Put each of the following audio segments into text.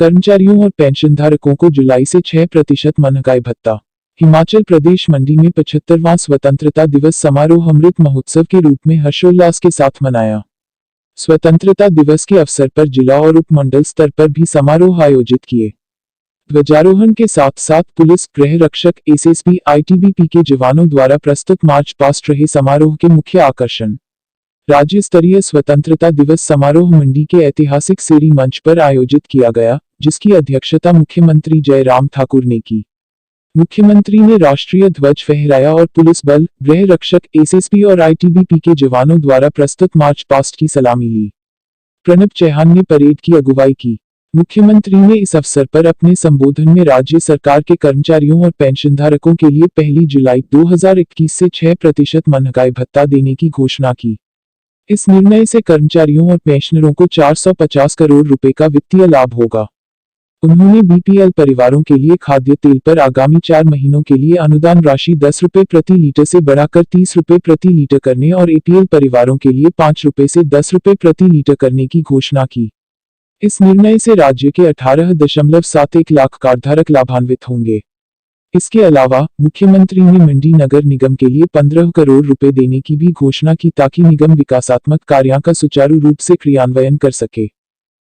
कर्मचारियों और पेंशनधारकों को जुलाई से 6% महंगाई भत्ता। हिमाचल प्रदेश मंडी में 75वां स्वतंत्रता दिवस समारोह अमृत महोत्सव के रूप में हर्षोल्लास के साथ मनाया। स्वतंत्रता दिवस के अवसर पर जिला और उपमंडल स्तर पर भी समारोह आयोजित किए। ध्वजारोहण के साथ साथ पुलिस, गृह रक्षक, एसएसबी, आईटीबीपी के जवानों द्वारा प्रस्तुत मार्च पास्ट रहे समारोह के मुख्य आकर्षण। राज्य स्तरीय स्वतंत्रता दिवस समारोह मंडी के ऐतिहासिक सेरी मंच पर आयोजित किया गया, जिसकी अध्यक्षता मुख्यमंत्री जयराम ठाकुर ने की। मुख्यमंत्री ने राष्ट्रीय ध्वज फहराया और पुलिस बल, गृह रक्षक, एसएसबी और आईटीबीपी के जवानों द्वारा प्रस्तुत मार्च पास्ट की सलामी ली। प्रणब चौहान ने परेड की अगुवाई की। मुख्यमंत्री ने इस अवसर पर अपने संबोधन में राज्य सरकार के कर्मचारियों और पेंशनधारकों के लिए 1 जुलाई 2021 से 6% महंगाई भत्ता देने की घोषणा की। इस निर्णय से कर्मचारियों और पेंशनरों को 450 करोड़ रुपए का वित्तीय लाभ होगा। उन्होंने बीपीएल परिवारों के लिए खाद्य तेल पर आगामी 4 महीनों के लिए अनुदान राशि 10 रुपए प्रति लीटर से बढ़ाकर 30 रुपए प्रति लीटर करने और एपीएल परिवारों के लिए 5 रुपए से 10 रुपए प्रति लीटर करने की घोषणा की। इस निर्णय से राज्य के 18.71 लाख कार्डधारक लाभान्वित होंगे। इसके अलावा मुख्यमंत्री ने मंडी नगर निगम के लिए 15 करोड़ रुपए देने की भी घोषणा की ताकि निगम विकासात्मक कार्यों का सुचारू रूप से क्रियान्वयन कर सके।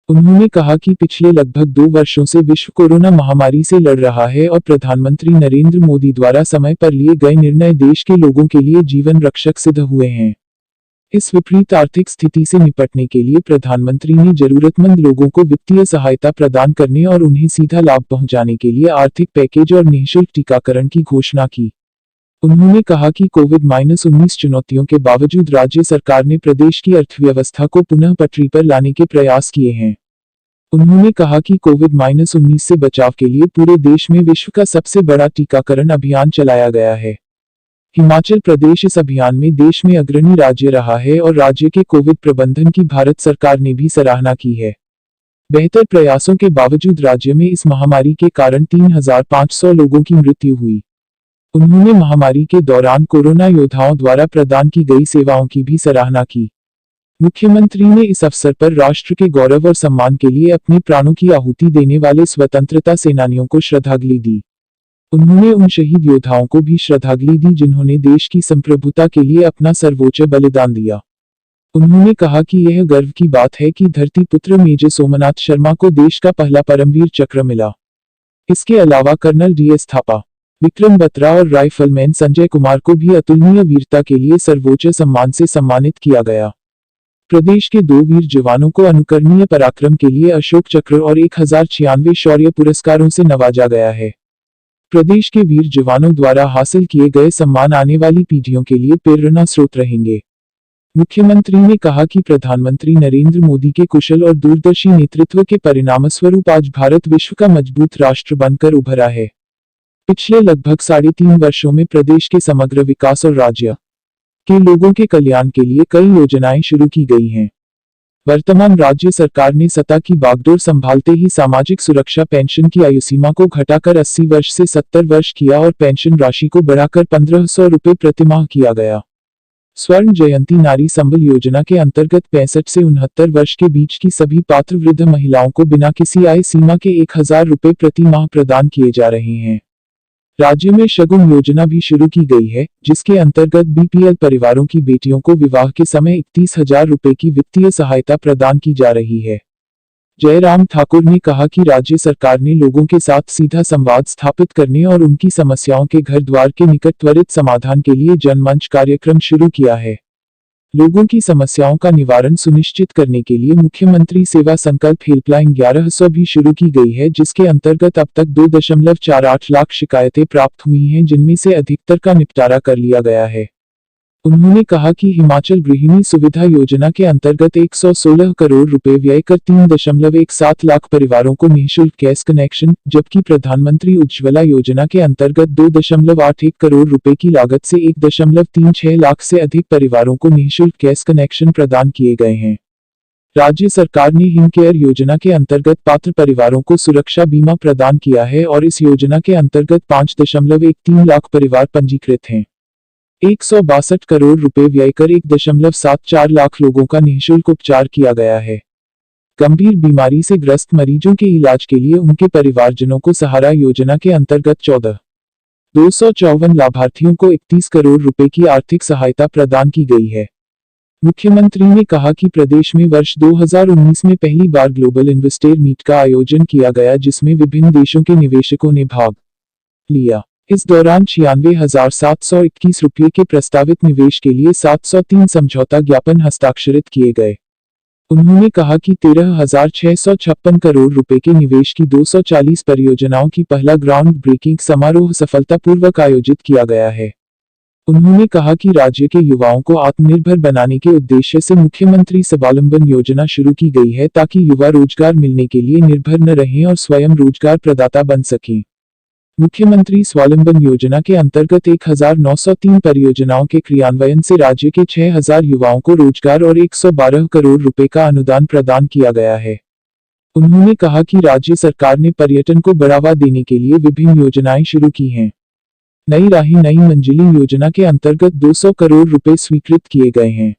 उन्होंने कहा कि पिछले लगभग 2 वर्षों से विश्व कोरोना महामारी से लड़ रहा है और प्रधानमंत्री नरेंद्र मोदी द्वारा समय पर लिए गए निर्णय देश के लोगों के लिए जीवन रक्षक सिद्ध हुए हैं। इस विपरीत आर्थिक स्थिति से निपटने के लिए प्रधानमंत्री ने जरूरतमंद लोगों को वित्तीय सहायता प्रदान करने और उन्हें सीधा लाभ पहुंचाने के लिए आर्थिक पैकेज और निःशुल्क टीकाकरण की घोषणा की। उन्होंने कहा कि कोविड-19 चुनौतियों के बावजूद राज्य सरकार ने प्रदेश की अर्थव्यवस्था को पुनः पटरी पर लाने के प्रयास किए हैं। उन्होंने कहा कि कोविड-19 से बचाव के लिए पूरे देश में विश्व का सबसे बड़ा टीकाकरण अभियान चलाया गया है। हिमाचल प्रदेश इस अभियान में देश में अग्रणी राज्य रहा है और राज्य के कोविड प्रबंधन की भारत सरकार ने भी सराहना की है। बेहतर प्रयासों के बावजूद राज्य में इस महामारी के कारण 3,500 लोगों की मृत्यु हुई। उन्होंने महामारी के दौरान कोरोना योद्धाओं द्वारा प्रदान की गई सेवाओं की भी सराहना की। मुख्यमंत्री ने इस अवसर पर राष्ट्र के गौरव और सम्मान के लिए अपने प्राणों की आहुति देने वाले स्वतंत्रता सेनानियों को श्रद्धांजलि दी। उन्होंने उन शहीद योद्धाओं को भी श्रद्धांजलि दी जिन्होंने देश की संप्रभुता के लिए अपना सर्वोच्च बलिदान दिया। उन्होंने कहा कि यह गर्व की बात है कि धरती पुत्र मेजर सोमनाथ शर्मा को देश का पहला परमवीर चक्र मिला। इसके अलावा कर्नल डीएस थापा, विक्रम बत्रा और राइफलमैन संजय कुमार को भी अतुलनीय वीरता के लिए सर्वोच्च सम्मान से सम्मानित किया गया। प्रदेश के 2 वीर जवानों को अनुकरणीय पराक्रम के लिए अशोक चक्र और 1096 शौर्य पुरस्कारों से नवाजा गया है। प्रदेश के वीर जवानों द्वारा हासिल किए गए सम्मान आने वाली पीढ़ियों के लिए प्रेरणा स्रोत रहेंगे। मुख्यमंत्री ने कहा कि प्रधानमंत्री नरेंद्र मोदी के कुशल और दूरदर्शी नेतृत्व के परिणामस्वरूप आज भारत विश्व का मजबूत राष्ट्र बनकर उभरा है। पिछले लगभग 3.5 वर्षों में प्रदेश के समग्र विकास और राज्य के लोगों के कल्याण के लिए कई योजनाएं शुरू की गई हैं। वर्तमान राज्य सरकार ने सत्ता की बागडोर संभालते ही सामाजिक सुरक्षा पेंशन की आयु सीमा को घटाकर 80 वर्ष से 70 वर्ष किया और पेंशन राशि को बढ़ाकर 1500 रुपए प्रतिमाह किया गया। स्वर्ण जयंती नारी संबल योजना के अंतर्गत 65 से 69 वर्ष के बीच की सभी पात्र वृद्ध महिलाओं को बिना किसी आय सीमा के 1000 रुपए प्रति माह प्रदान किए जा रहे हैं। राज्य में शगुन योजना भी शुरू की गई है, जिसके अंतर्गत बीपीएल परिवारों की बेटियों को विवाह के समय 31,000 रुपए की वित्तीय सहायता प्रदान की जा रही है। जयराम ठाकुर ने कहा कि राज्य सरकार ने लोगों के साथ सीधा संवाद स्थापित करने और उनकी समस्याओं के घर द्वार के निकट त्वरित समाधान के लिए जनमंच कार्यक्रम शुरू किया है। लोगों की समस्याओं का निवारण सुनिश्चित करने के लिए मुख्यमंत्री सेवा संकल्प हेल्पलाइन 1100 भी शुरू की गई है, जिसके अंतर्गत अब तक 2.48 लाख शिकायतें प्राप्त हुई हैं, जिनमें से अधिकतर का निपटारा कर लिया गया है। उन्होंने कहा कि हिमाचल गृहिणी सुविधा योजना के अंतर्गत 116 करोड़ रुपए व्यय कर 3.17 लाख परिवारों को निःशुल्क गैस कनेक्शन, जबकि प्रधानमंत्री उज्ज्वला योजना के अंतर्गत 2.81 करोड़ रुपए की लागत से 1.36 लाख से अधिक परिवारों को निःशुल्क गैस कनेक्शन प्रदान किए गए हैं। राज्य सरकार ने हिम केयर योजना के अंतर्गत पात्र परिवारों को सुरक्षा बीमा प्रदान किया है और इस योजना के अंतर्गत 5.13 लाख परिवार पंजीकृत हैं। 162 करोड़ रुपए व्यय कर 1.74 लाख लोगों का निःशुल्क उपचार किया गया है। गंभीर बीमारी से ग्रस्त मरीजों के इलाज के लिए उनके परिवारजनों को सहारा योजना के अंतर्गत 14,254 लाभार्थियों को 31 करोड़ रुपए की आर्थिक सहायता प्रदान की गई है। मुख्यमंत्री ने कहा कि प्रदेश में वर्ष 2019 में पहली बार ग्लोबल इन्वेस्टर मीट का आयोजन किया गया, जिसमें विभिन्न देशों के निवेशकों ने भाग लिया। इस दौरान 96,721 रुपये के प्रस्तावित निवेश के लिए 703 समझौता ज्ञापन हस्ताक्षरित किए गए। उन्होंने कहा कि 13,656 करोड़ रुपए के निवेश की 240 परियोजनाओं की पहला ग्राउंड ब्रेकिंग समारोह सफलतापूर्वक आयोजित किया गया है। उन्होंने कहा कि राज्य के युवाओं को आत्मनिर्भर बनाने के उद्देश्य से मुख्यमंत्री स्वावलंबन योजना शुरू की गई है, ताकि युवा रोजगार मिलने के लिए निर्भर न रहें और स्वयं रोजगार प्रदाता बन सकें। मुख्यमंत्री स्वावलंबन योजना के अंतर्गत 1,903 परियोजनाओं के क्रियान्वयन से राज्य के 6,000 युवाओं को रोजगार और 112 करोड़ रुपए का अनुदान प्रदान किया गया है। उन्होंने कहा कि राज्य सरकार ने पर्यटन को बढ़ावा देने के लिए विभिन्न योजनाएं शुरू की हैं। नई राहें नई मंजिली योजना के अंतर्गत 200 करोड़ रुपए स्वीकृत किए गए हैं।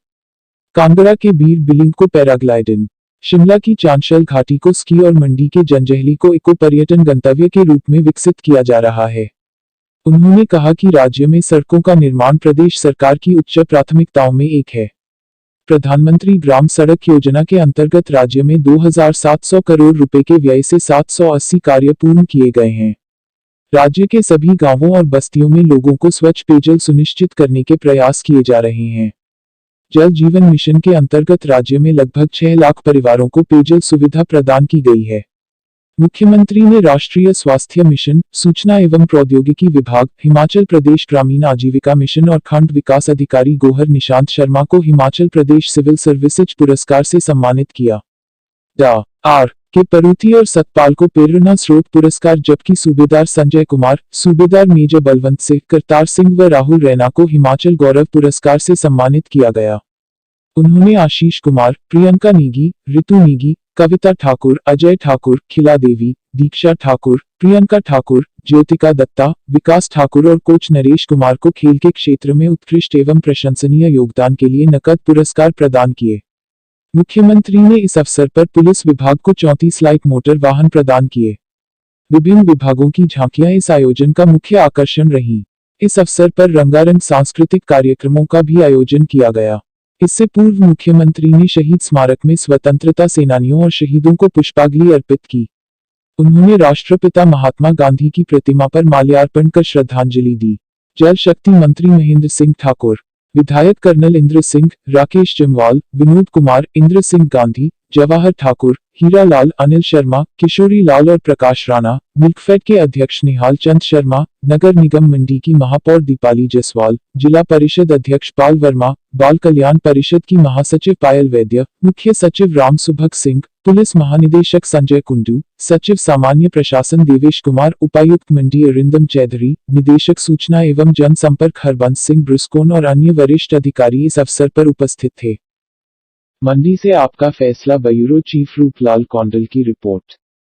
कांगड़ा के बीर बिलिंग को पैराग्लाइडिंग, शिमला की चांशल घाटी को स्की और मंडी के जंजैहली को इको पर्यटन गंतव्य के रूप में विकसित किया जा रहा है। उन्होंने कहा कि राज्य में सड़कों का निर्माण प्रदेश सरकार की उच्च प्राथमिकताओं में एक है। प्रधानमंत्री ग्राम सड़क योजना के अंतर्गत राज्य में 2,700 करोड़ रुपए के व्यय से 780 कार्य पूर्ण किए गए हैं। राज्य के सभी गांवों और बस्तियों में लोगों को स्वच्छ पेयजल सुनिश्चित करने के प्रयास किए जा रहे हैं। जल जीवन मिशन के अंतर्गत राज्य में लगभग 6 लाख परिवारों को पेयजल सुविधा प्रदान की गई है। मुख्यमंत्री ने राष्ट्रीय स्वास्थ्य मिशन, सूचना एवं प्रौद्योगिकी विभाग, हिमाचल प्रदेश ग्रामीण आजीविका मिशन और खंड विकास अधिकारी गोहर निशांत शर्मा को हिमाचल प्रदेश सिविल सर्विसेज पुरस्कार से सम्मानित किया। डा. आर. के परूथी और सतपाल को प्रेरणा स्रोत पुरस्कार, जबकि सूबेदार संजय कुमार, सूबेदार मेजर बलवंत सिंह, करतार सिंह व राहुल रैना को हिमाचल गौरव पुरस्कार से सम्मानित किया गया। उन्होंने आशीष कुमार, प्रियंका नेगी, ऋतु नेगी, कविता ठाकुर, अजय ठाकुर, खिला देवी, दीक्षा ठाकुर, प्रियंका ठाकुर, ज्योतिका दत्ता, विकास ठाकुर और कोच नरेश कुमार को खेल के क्षेत्र में उत्कृष्ट एवं प्रशंसनीय योगदान के लिए नकद पुरस्कार प्रदान किए। मुख्यमंत्री ने इस अवसर पर पुलिस विभाग को 34 लाइट मोटर वाहन प्रदान किए। विभिन्न विभागों की झांकियां इस आयोजन का मुख्य आकर्षण रहीं। इस अवसर पर रंगारंग सांस्कृतिक कार्यक्रमों का भी आयोजन किया गया। इससे पूर्व मुख्यमंत्री ने शहीद स्मारक में स्वतंत्रता सेनानियों और शहीदों को पुष्पांजलि अर्पित की। उन्होंने राष्ट्रपिता महात्मा गांधी की प्रतिमा पर माल्यार्पण कर श्रद्धांजलि दी। जल शक्ति मंत्री महेंद्र सिंह ठाकुर, विधायक कर्नल इंद्र सिंह, राकेश जमवाल, विनोद कुमार, इंद्र सिंह गांधी, जवाहर ठाकुर, हीरा लाल, अनिल शर्मा, किशोरी लाल और प्रकाश राणा, मिल्कफेड के अध्यक्ष निहाल चंद शर्मा, नगर निगम मंडी की महापौर दीपाली जसवाल, जिला परिषद अध्यक्ष पाल वर्मा, बाल कल्याण परिषद की महासचिव पायल वैद्य, मुख्य सचिव राम सुभग सिंह, पुलिस महानिदेशक संजय कुंडू, सचिव सामान्य प्रशासन देवेश कुमार, उपायुक्त मंडी अरिंदम चौधरी, निदेशक सूचना एवं जनसंपर्क हरबंस सिंह ब्रुस्कोन और अन्य वरिष्ठ अधिकारी इस अवसर पर उपस्थित थे। मंडी से आपका फैसला ब्यूरो चीफ रूपलाल कौंडल की रिपोर्ट।